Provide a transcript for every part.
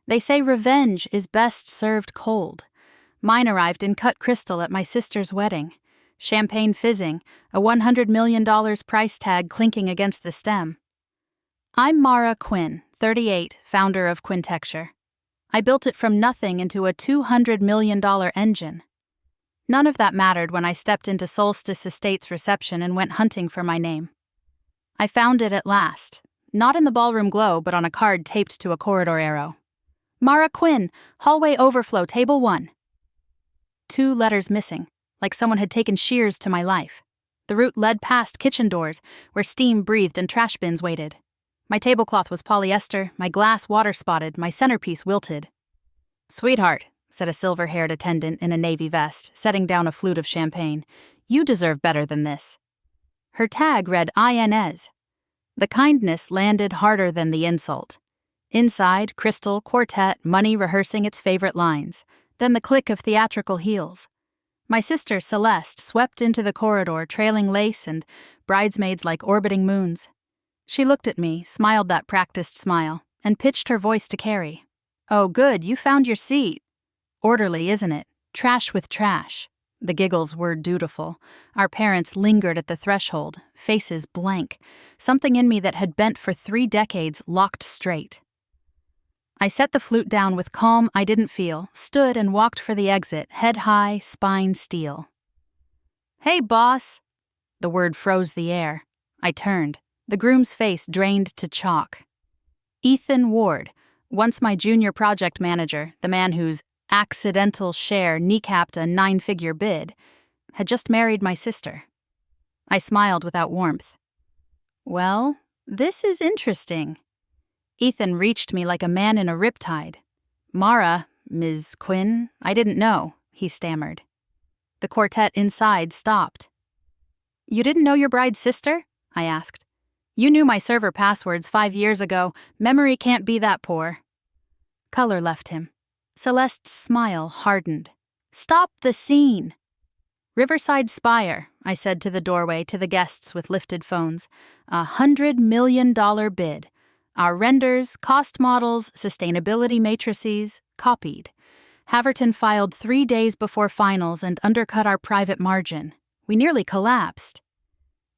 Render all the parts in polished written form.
They say revenge is best served cold. Mine arrived in cut crystal at my sister's wedding. Champagne fizzing, a $100 million price tag clinking against the stem. I'm Mara Quinn, 38, founder of Quintexture. I built it from nothing into a $200 million engine. None of that mattered when I stepped into Solstice Estates reception and went hunting for my name. I found it at last, not in the ballroom glow but on a card taped to a corridor arrow. Mara Quinn, hallway overflow, table 1. 2 letters missing, like someone had taken shears to my life. The route led past kitchen doors, where steam breathed and trash bins waited. My tablecloth was polyester, my glass water-spotted, my centerpiece wilted. "Sweetheart," said a silver-haired attendant in a navy vest, setting down a flute of champagne, "you deserve better than this." Her tag read Inez. The kindness landed harder than the insult. Inside, crystal, quartet, money rehearsing its favorite lines, then the click of theatrical heels. My sister, Celeste, swept into the corridor, trailing lace and bridesmaids like orbiting moons. She looked at me, smiled that practiced smile, and pitched her voice to Carrie. "Oh, good, you found your seat. Orderly, isn't it? Trash with trash." The giggles were dutiful. Our parents lingered at the threshold, faces blank, something in me that had bent for 3 decades locked straight. I set the flute down with calm I didn't feel, stood and walked for the exit, head high, spine steel. "Hey, boss!" The word froze the air. I turned. The groom's face drained to chalk. Ethan Ward, once my junior project manager, the man whose accidental share kneecapped a 9-figure bid, had just married my sister. I smiled without warmth. "Well, this is interesting." Ethan reached me like a man in a riptide. "Mara, Ms. Quinn, I didn't know," he stammered. The quartet inside stopped. "You didn't know your bride's sister?" I asked. "You knew my server passwords 5 years ago. Memory can't be that poor." Color left him. Celeste's smile hardened. "Stop the scene!" "Riverside Spire," I said to the doorway to the guests with lifted phones. $100 million bid. Our renders, cost models, sustainability matrices, copied. Haverton filed 3 days before finals and undercut our private margin. We nearly collapsed.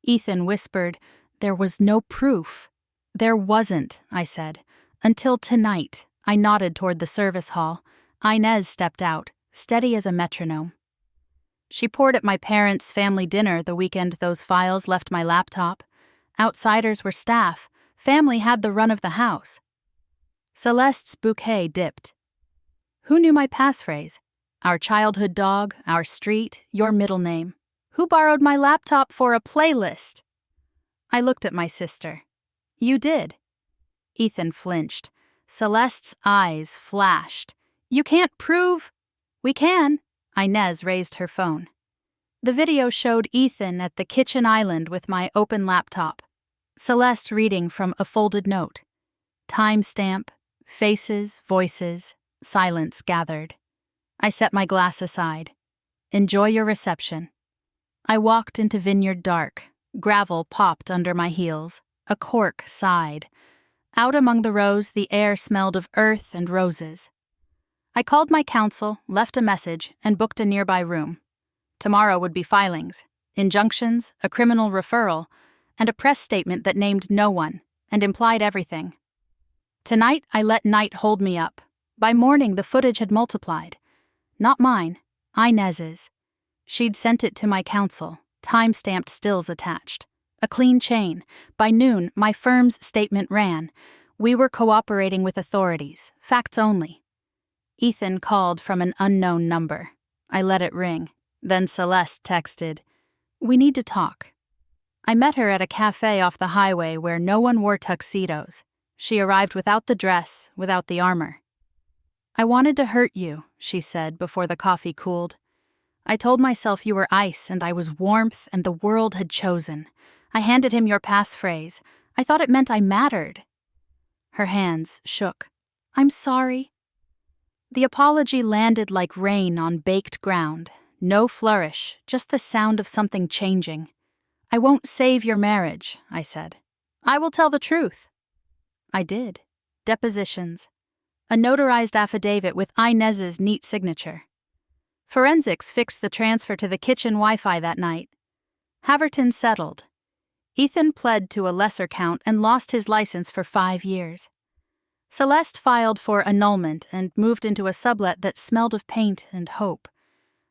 Ethan whispered, "There was no proof." "There wasn't," I said. "Until tonight." I nodded toward the service hall. Inez stepped out, steady as a metronome. She poured at my parents' family dinner the weekend those files left my laptop. Outsiders were staff. Family had the run of the house. Celeste's bouquet dipped. Who knew my passphrase? Our childhood dog, our street, your middle name. Who borrowed my laptop for a playlist? I looked at my sister. "You did." Ethan flinched. Celeste's eyes flashed. "You can't prove—" "We can." Inez raised her phone. The video showed Ethan at the kitchen island with my open laptop. Celeste reading from a folded note. Timestamp, faces, voices, silence gathered. I set my glass aside. "Enjoy your reception." I walked into Vineyard Dark. Gravel popped under my heels. A cork sighed. Out among the rows, the air smelled of earth and roses. I called my counsel, left a message, and booked a nearby room. Tomorrow would be filings, injunctions, a criminal referral, and a press statement that named no one and implied everything. Tonight, I let night hold me up. By morning, the footage had multiplied. Not mine, Inez's. She'd sent it to my counsel, time-stamped stills attached. A clean chain. By noon, my firm's statement ran. We were cooperating with authorities, facts only. Ethan called from an unknown number. I let it ring. Then Celeste texted, "We need to talk." I met her at a cafe off the highway where no one wore tuxedos. She arrived without the dress, without the armor. "I wanted to hurt you," she said before the coffee cooled. "I told myself you were ice and I was warmth and the world had chosen. I handed him your passphrase. I thought it meant I mattered." Her hands shook. "I'm sorry." The apology landed like rain on baked ground. No flourish, just the sound of something changing. "I won't save your marriage," I said. "I will tell the truth." I did. Depositions. a notarized affidavit with Inez's neat signature. Forensics fixed the transfer to the kitchen Wi-Fi that night. Haverton settled. Ethan pled to a lesser count and lost his license for 5 years. Celeste filed for annulment and moved into a sublet that smelled of paint and hope.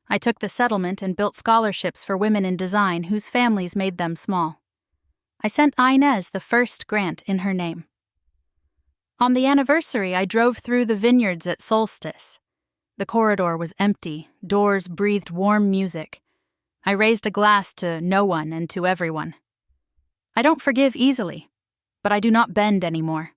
I took the settlement and built scholarships for women in design whose families made them small. I sent Inez the first grant in her name. On the anniversary, I drove through the vineyards at solstice. The corridor was empty, doors breathed warm music. I raised a glass to no one and to everyone. I don't forgive easily, but I do not bend anymore.